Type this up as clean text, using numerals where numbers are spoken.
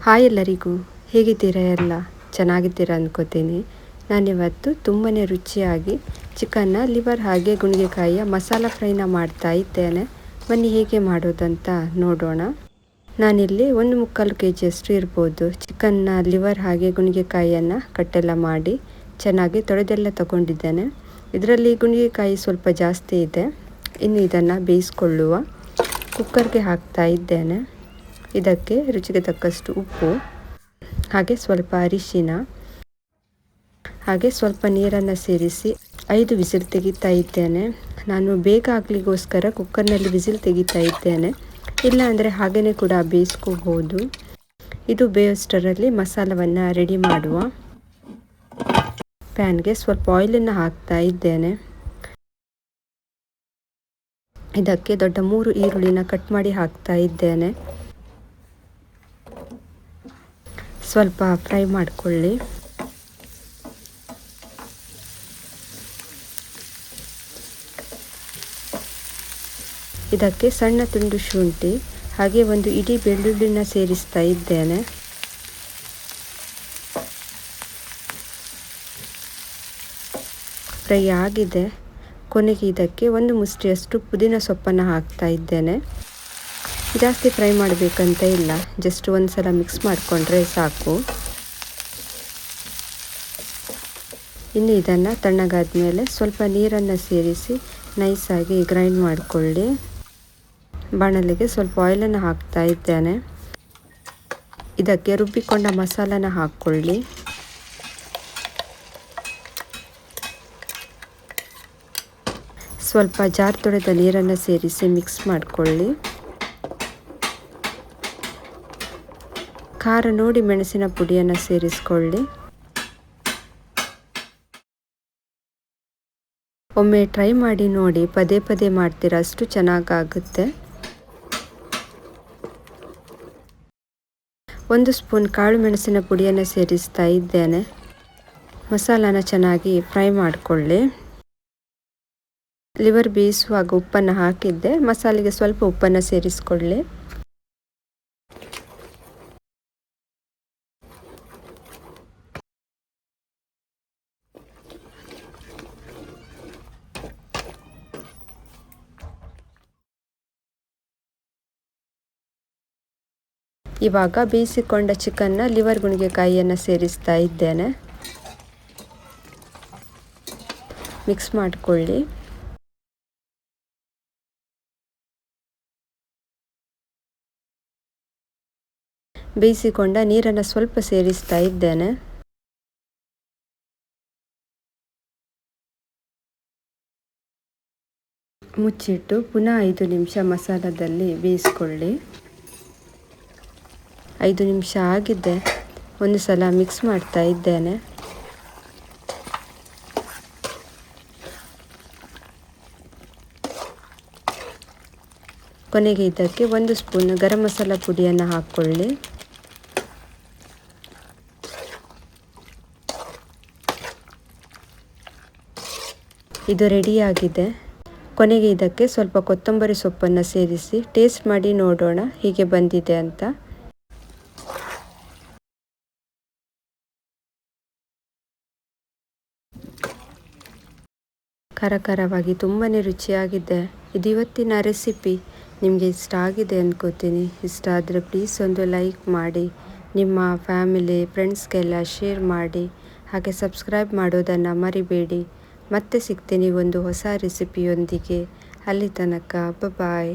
Hi ಎಲ್ಲರಿಗೂ, ಹೇಗಿದ್ದೀರಾ? ಎಲ್ಲ ಚೆನ್ನಾಗಿದ್ದೀರಾ ಅಂದ್ಕೋತೀನಿ. ನಾನಿವತ್ತು ತುಂಬಾ ರುಚಿಯಾಗಿ ಚಿಕನ್ನ ಲಿವರ್ ಹಾಗೆ ಗುಣಿಗೆಕಾಯಿಯ ಮಸಾಲ ಫ್ರೈನ ಮಾಡ್ತಾ ಇದ್ದೇನೆ. ಬನ್ನಿ ಹೇಗೆ ಮಾಡೋದಂತ ನೋಡೋಣ. ನಾನಿಲ್ಲಿ 1/4 kg ಇರ್ಬೋದು ಚಿಕನ್ನ ಲಿವರ್ ಹಾಗೆ ಗುಣಿಗೆಕಾಯಿಯನ್ನು ಕಟ್ಟೆಲ್ಲ ಮಾಡಿ ಚೆನ್ನಾಗಿ ತೊಳೆದೆಲ್ಲ ತಗೊಂಡಿದ್ದೇನೆ. ಇದರಲ್ಲಿ ಗುಣಿಗೆಕಾಯಿ ಸ್ವಲ್ಪ ಜಾಸ್ತಿ ಇದೆ. ಇನ್ನು ಇದನ್ನು ಬೇಯಿಸ್ಕೊಳ್ಳುವ. ಕುಕ್ಕರ್ಗೆ ಹಾಕ್ತಾ ಇದ್ದೇನೆ. ಇದಕ್ಕೆ ರುಚಿಗೆ ತಕ್ಕಷ್ಟು ಉಪ್ಪು, ಹಾಗೆ ಸ್ವಲ್ಪ ಅರಿಶಿನ, ಹಾಗೆ ಸ್ವಲ್ಪ ನೀರನ್ನು ಸೇರಿಸಿ 5 ವಿಸಿಲ್ ತೆಗಿತಾ ಇದ್ದೇನೆ. ನಾನು ಬೇಗ ಆಗಲಿಗೋಸ್ಕರ ಕುಕ್ಕರ್ನಲ್ಲಿ ವಿಸಿಲ್ ತೆಗಿತಾ ಇದ್ದೇನೆ. ಇಲ್ಲ ಅಂದರೆ ಹಾಗೆಯೇ ಕೂಡ ಬೇಯಿಸ್ಕೋಬೋದು. ಇದು ಬೇಯೋಷ್ಟರಲ್ಲಿ ಮಸಾಲವನ್ನು ರೆಡಿ ಮಾಡುವ. ಪ್ಯಾನ್ಗೆ ಸ್ವಲ್ಪ ಆಯಿಲನ್ನು ಹಾಕ್ತಾ ಇದ್ದೇನೆ. ಇದಕ್ಕೆ ದೊಡ್ಡ 3 ಈರುಳ್ಳಿನ ಕಟ್ ಮಾಡಿ ಹಾಕ್ತಾ ಇದ್ದೇನೆ. ಸ್ವಲ್ಪ ಫ್ರೈ ಮಾಡಿಕೊಳ್ಳಿ. ಇದಕ್ಕೆ ಸಣ್ಣ ತುಂಡು ಶುಂಠಿ ಹಾಗೆ ಒಂದು ಇಡೀ ಬೆಳ್ಳುಳ್ಳಿನ ಸೇರಿಸ್ತಾ ಇದ್ದೇನೆ. ಫ್ರೈ ಆಗಿದೆ. ಕೊನೆಗೆ ಇದಕ್ಕೆ 1 ಮುಷ್ಟಿಯಷ್ಟು ಪುದೀನ ಸೊಪ್ಪನ್ನು ಹಾಕ್ತಾ ಇದ್ದೇನೆ. ಜಾಸ್ತಿ ಫ್ರೈ ಮಾಡಬೇಕಂತ ಇಲ್ಲ, ಜಸ್ಟ್ ಒಂದು ಸಲ ಮಿಕ್ಸ್ ಮಾಡಿಕೊಂಡ್ರೆ ಸಾಕು. ಇನ್ನು ಇದನ್ನು ತಣ್ಣಗಾದ ಮೇಲೆ ಸ್ವಲ್ಪ ನೀರನ್ನು ಸೇರಿಸಿ ನೈಸಾಗಿ ಗ್ರೈಂಡ್ ಮಾಡಿಕೊಳ್ಳಿ. ಬಾಣಲೆಗೆ ಸ್ವಲ್ಪ ಆಯಿಲನ್ನು ಹಾಕ್ತಾ ಇದ್ದೇನೆ. ಇದಕ್ಕೆ ರುಬ್ಬಿಕೊಂಡ ಮಸಾಲನ ಹಾಕ್ಕೊಳ್ಳಿ. ಸ್ವಲ್ಪ ಜಾರ್ ತೊಳೆದ ನೀರನ್ನು ಸೇರಿಸಿ ಮಿಕ್ಸ್ ಮಾಡಿಕೊಳ್ಳಿ. ಖಾರ ನೋಡಿ ಮೆಣಸಿನ ಪುಡಿಯನ್ನು ಸೇರಿಸ್ಕೊಳ್ಳಿ. ಒಮ್ಮೆ ಟ್ರೈ ಮಾಡಿ ನೋಡಿ, ಪದೇ ಪದೇ ಮಾಡ್ತೀರಾ ಅಷ್ಟು ಚೆನ್ನಾಗಾಗುತ್ತೆ. 1 ಸ್ಪೂನ್ ಕಾಳು ಮೆಣಸಿನ ಪುಡಿಯನ್ನು ಸೇರಿಸ್ತಾ ಇದ್ದೇನೆ. ಮಸಾಲಾನ ಚೆನ್ನಾಗಿ ಫ್ರೈ ಮಾಡಿಕೊಳ್ಳಿ. ಲಿವರ್ ಬೇಯಿಸುವಾಗ ಉಪ್ಪನ್ನು ಹಾಕಿದ್ದೆ, ಮಸಾಲೆಗೆ ಸ್ವಲ್ಪ ಉಪ್ಪನ್ನು ಸೇರಿಸ್ಕೊಳ್ಳಿ. ಇವಾಗ ಬೇಯಿಸಿಕೊಂಡ ಚಿಕನ್ನ ಲಿವರ್ ಗುಣಿಗೆಕಾಯಿಯನ್ನು ಸೇರಿಸ್ತಾ ಇದ್ದೇನೆ. ಮಿಕ್ಸ್ ಮಾಡಿಕೊಳ್ಳಿ. ಬೇಯಿಸಿಕೊಂಡ ನೀರನ್ನು ಸ್ವಲ್ಪ ಸೇರಿಸ್ತಾ ಇದ್ದೇನೆ. ಮುಚ್ಚಿಟ್ಟು ಪುನಃ 5 ನಿಮಿಷ ಮಸಾಲದಲ್ಲಿ ಬೇಯಿಸ್ಕೊಳ್ಳಿ. 5 ನಿಮಿಷ ಆಗಿದೆ. ಒಂದು ಸಲ ಮಿಕ್ಸ್ ಮಾಡ್ತಾ ಇದ್ದೇನೆ. ಕೊನೆಗೆ ಇದಕ್ಕೆ 1 ಸ್ಪೂನ್ ಗರಂ ಮಸಾಲ ಪುಡಿಯನ್ನು ಹಾಕ್ಕೊಳ್ಳಿ. ಇದು ರೆಡಿಯಾಗಿದೆ. ಕೊನೆಗೆ ಇದಕ್ಕೆ ಸ್ವಲ್ಪ ಕೊತ್ತಂಬರಿ ಸೊಪ್ಪನ್ನು ಸೇರಿಸಿ ಟೇಸ್ಟ್ ಮಾಡಿ ನೋಡೋಣ ಹೀಗೆ ಬಂದಿದೆ ಅಂತ. ಖರಖರವಾಗಿ ತುಂಬಾ ರುಚಿಯಾಗಿದೆ. ಇದು ಇವತ್ತಿನ ರೆಸಿಪಿ. ನಿಮಗೆ ಇಷ್ಟ ಆಗಿದೆ ಅಂದ್ಕೋತೀನಿ. ಇಷ್ಟ ಆದರೆ ಪ್ಲೀಸ್ ಒಂದು ಲೈಕ್ ಮಾಡಿ, ನಿಮ್ಮ ಫ್ಯಾಮಿಲಿ ಫ್ರೆಂಡ್ಸ್ಗೆಲ್ಲ ಶೇರ್ ಮಾಡಿ, ಹಾಗೆ ಸಬ್ಸ್ಕ್ರೈಬ್ ಮಾಡೋದನ್ನು ಮರಿಬೇಡಿ. ಮತ್ತೆ ಸಿಗ್ತೀನಿ ಒಂದು ಹೊಸ ರೆಸಿಪಿಯೊಂದಿಗೆ. ಅಲ್ಲಿ ತನಕ ಬಾಯ್.